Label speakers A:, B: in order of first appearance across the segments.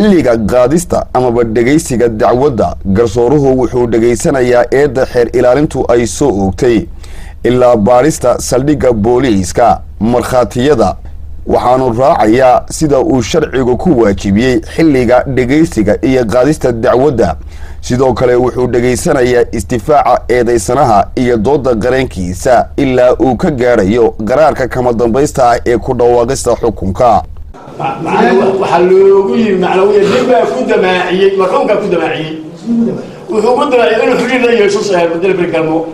A: xilliga qaadista ama dhageysiga dacwadda garsooruhu wuxuu dhageysanayaa eedda xeer ilaalintu ay soo oogtay ilaa baarista saldhigga booliiska markhaatiyada waxaanu raacayaa sida uu sharcigu ku waajibiyey xilliga dhageysiga iyo qaadista dacwadda sidoo kale wuxuu dhageysanayaa istifaaca eedeysanaha iyo dooda qareenkiisa ilaa uu ka gaarayo qaraarka kama dambaysta ah ee ku dhawaaqista xukunka
B: waxa loogu yiri macnawiye dibba ku damaaciyay marxuumka ku damaaciyay wuxuu ku damaaciyay inuu xiriir la yeesho saaxiib dalbi kalmo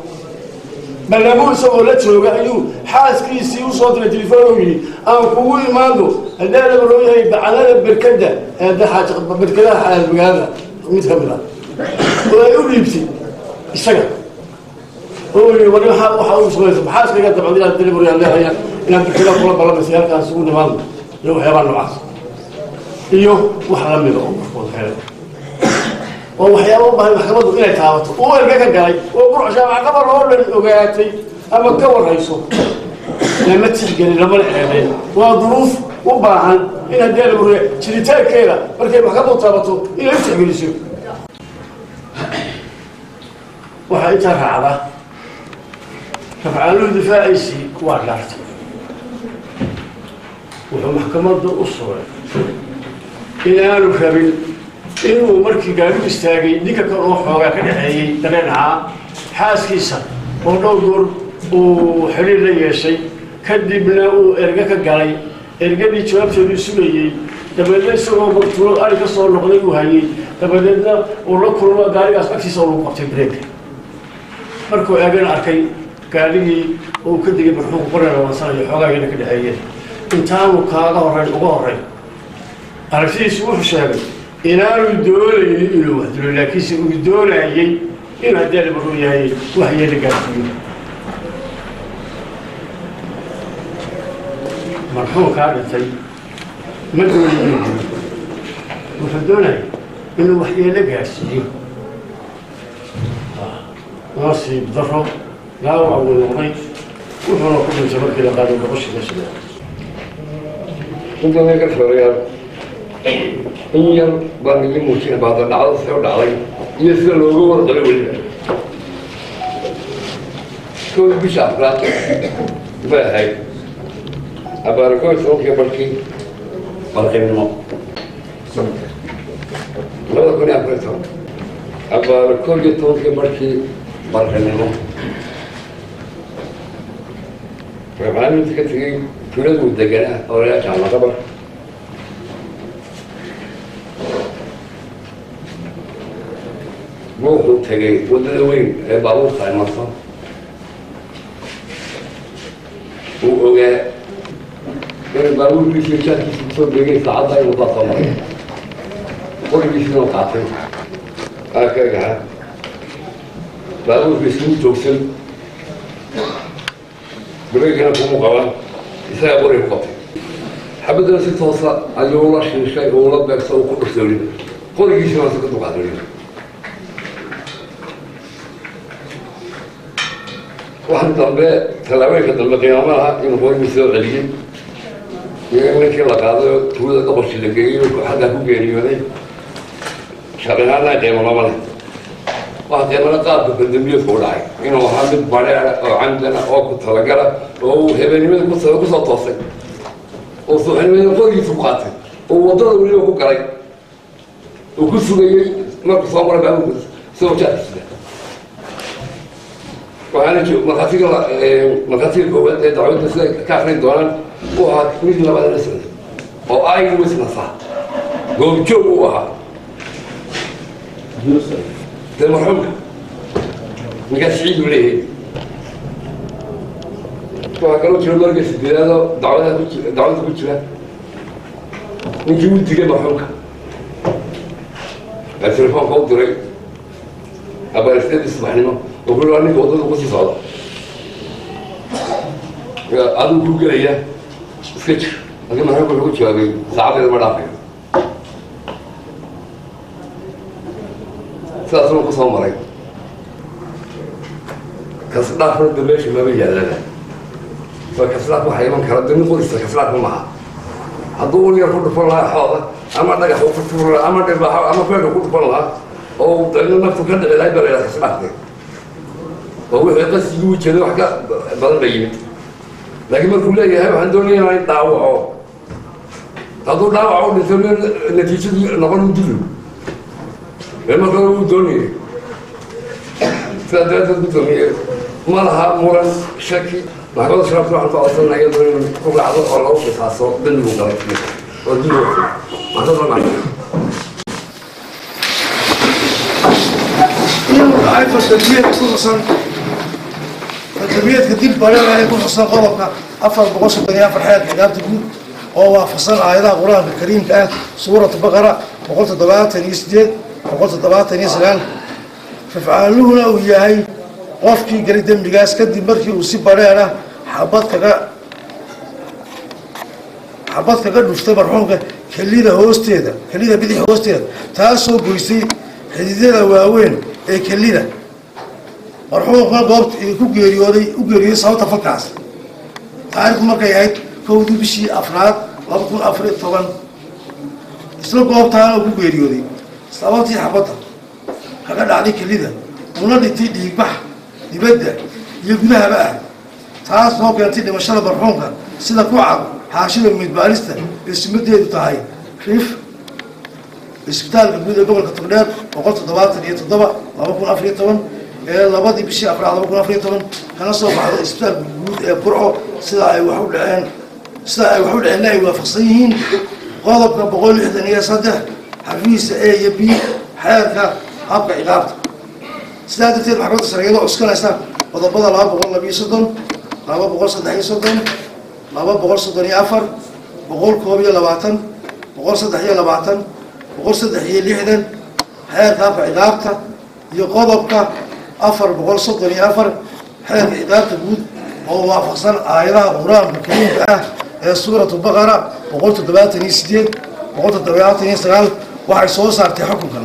B: balaamu isagoo la jooga ayuu xaaskiisii u soo diray telefoon yiri aan kugu imaado hadaa la rooyay bacalada barkada hada xaaja barkadaha magaalada mid kamida oo u dhiibtay isaga oo yiri waxa uu soo yeeshay xaaskiga dabcadiina telefoon leeyahay inaan barkada kula ballamay halkaas ugu nimaado لو حيوان نوعاس iyo wax la mid oo markuu xeelay oo waxyaabo baahan maxkamadu inay taabato oo erga ka galay oo qurxasha maxkamad loo dhan ogaatay ama ka warayso lama tixgelin lama xeelay waa duruuf u baahan in hadii la buriyo jiritaankeeda markay maxkamadu taabato inay tixgeliso waxa inta raacda tafaaluhu difaaciisi waa dhaartay wuxuu maxkamadda u sooray inaanu rabin inuu markii gaari istaagay ninka kale oo xoogaa ka dhaxeeyay dareenaha xaaskiisa oo dhowr uu xiriir la yeeshay kadibna uu erga ka galay ergadii jawaabteedu sugayay dabadeedna isagoo martuul ari ka soo noqday uu hayay dabadeedna uu la kulmo gaarigaas agtiisa uu qabtay break markuu eegan arkay gaarigii uu ka digay marxuumka qorana wansanayo xoogaagana ka dhaxeeyay intaanu kaaga horeyn uga horeyn aragtidiisu wuxuu sheegay inaanu doonaynin inuu wahdilo laakiinse uu doonayay in haddii la baruu yahay wax yeeli gaarsiiyo marxuumkaa dhintay ma doonayin inuu dilo wuxuu doonayay inuu wax yeelo gaarsiiyo nasiib daro dhaawac uu noqday wuxuuna ku dhintay markii la qaaday gabashii la shidee
C: انت ما يقدر يا إني بانجي موسى بعد العصر سوى دعوي يصير لوجو ولا ولا كل بيشاف رات بهاي أباركوا سوق يبركي بركي منه لا تكوني أبركوا أباركوا سوق يبركي بركي منه فعلا تكتي تولد مدقنة أو لا تعمل قبر روحوا تجي ودلوين بابور خاين مصر وجا كان بابور بيشي شاكي صوت بيجي ساعات هاي مطلقة كل بيشي نقاطين هكذا بابور بيشي توصل بيجي هنا فوق مقابل يسوي أبوري بقطع حبيت نسيت توصل على والله شيء والله بيكسر كل سوري كل شيء ما سكت وقعدوني واحد طلبة تلاوي كتلبة قيامها إنه هو يسوي عليه يعني كلا قاعد تقول ده قبش اللي جاي وحد أبو جاري وذي شغلنا لا جاي ولا ولا واحد يعمل قاعد في الدنيا فولاي إنه واحد برا عندنا أو كتلاقى أو هبني من كسر توصل وصل من فوق يسوقاته ووضع له هو كراي وكسر جاي ما كسر مرة بعمر سوى جالس وأنا شو مخاطر قوة دعوة نسل كافرين دوران وها مثل ما بدنا نسل أو أي مثل صح قوم شو وها ده مرحوم نقاش عيد وليه فكانوا شو درجة هذا دعوة كل شيء نجيب تيجي مرحوم التليفون فوق دري أبغى أستدي اسمعني ما وقولوا أني قاعد أقول صار أدو جوجل إياه سكتش لكن ما هو كل شيء أبي ساعات إذا ما دافع سأسمع قصة مرة كسرات فرد دمشق ما بيجي على ذا فكسرات وحيوان كردن نقول كسرات معها هذول يرفضوا فلا حاضر أما أنا قاعد أفكر أما أنا أما فين أقول بالله أو لأنه نفسه كان لا يبغى لا تسمعني وهو بس يجي كذا وحكى بدل بيجي لكن ما كل هاي عندنا يعني دعوة هذول دعوة نسوي نتيجة نقول ندير لما كانوا دوني فهذا دوني ما لها مرن شكل ما هو شرط راح نتواصل نيجي كل عضو الله وتحصل بالمقابل ودي ما تظن معنا
D: عارف التنمية خصوصا التنمية كتير بارينا يكون خصوصا قلبك أفضل بقصة الدنيا في الحياة كتاب تقول وهو فصل آيات القرآن الكريم كان سورة البقرة وقلت ضباط تنيس وقلت ضباط تنيس الآن ففعلوه له إياهي قفكي قريد دمجاز كدي مركي وسيب بارينا حبطك قد نفتي مرحومك كليدا هوستيدا كليدا بدي هوستيدا تاسو بويسي حديدنا واوين اي كليدا مرحومك ما قبط ku geeriyooday sababta falkaas taariikhdu markay ahayd kowdii bishii afraad 2014 isla goobtaan ku geeriyooday sababtii xabada kaga dhacday kelida una dhintay dhiigbax dibadda iyo gudahaba ah taas oo keentay dhimashada marxuumka sida ku cad حاشية من باريستا اسمه تاعي كيف الاسبيتال الجديد قبل كتقدر وقلت ضباط اللي تضبط ما بكون افريقيا طبعا لا بدي بشيء افراد ما بكون افريقيا طبعا كان صوب على الاسبيتال برعو سلاعي وحول العين سلاعي وحول العين وفصيين غضب بقول إذا هي صدق حفيز اي يبي حالك ابقى اغابته سلاده المحكمه الشرعيه اسكن اسلام وضبط لها بقول نبي صدن لا بقول صدحي صدن لابا بقول صدني أفر بقول كوبيا لبعتن بقول صدحية لبعتن بقول صدحية لحدا حياة كافة عقابته يقضبك أفر بقول صدني أفر حياة عقابته بود هو وافقصان آيرها قرآن بكريم بقى سورة البقرة بقول تدباتني سديد بقول تدباتني سغال واحد صوص ارتي حكم كان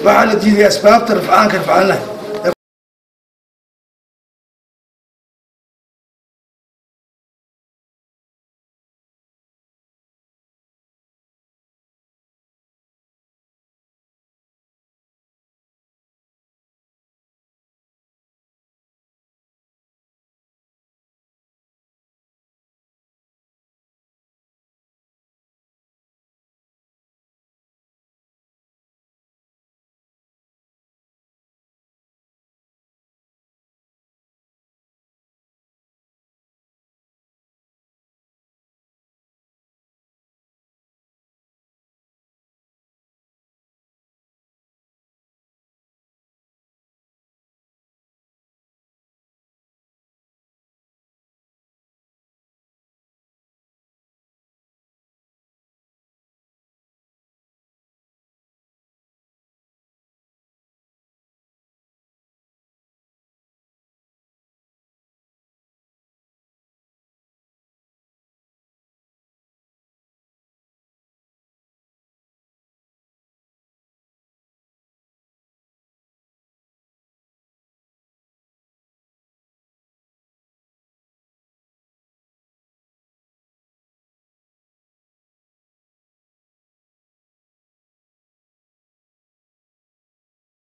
D: وعلى دي أسباب ترفعان كرفعان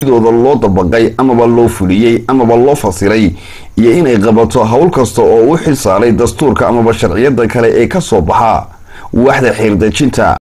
A: sidooda loo dabaqay amaba loo fuliyay amaba loo fasiray iyo inay qabato hawl kasta oo u xil saaray dastuurka amaba sharciyada kale ee ka soo baxa waaxda xeer dejinta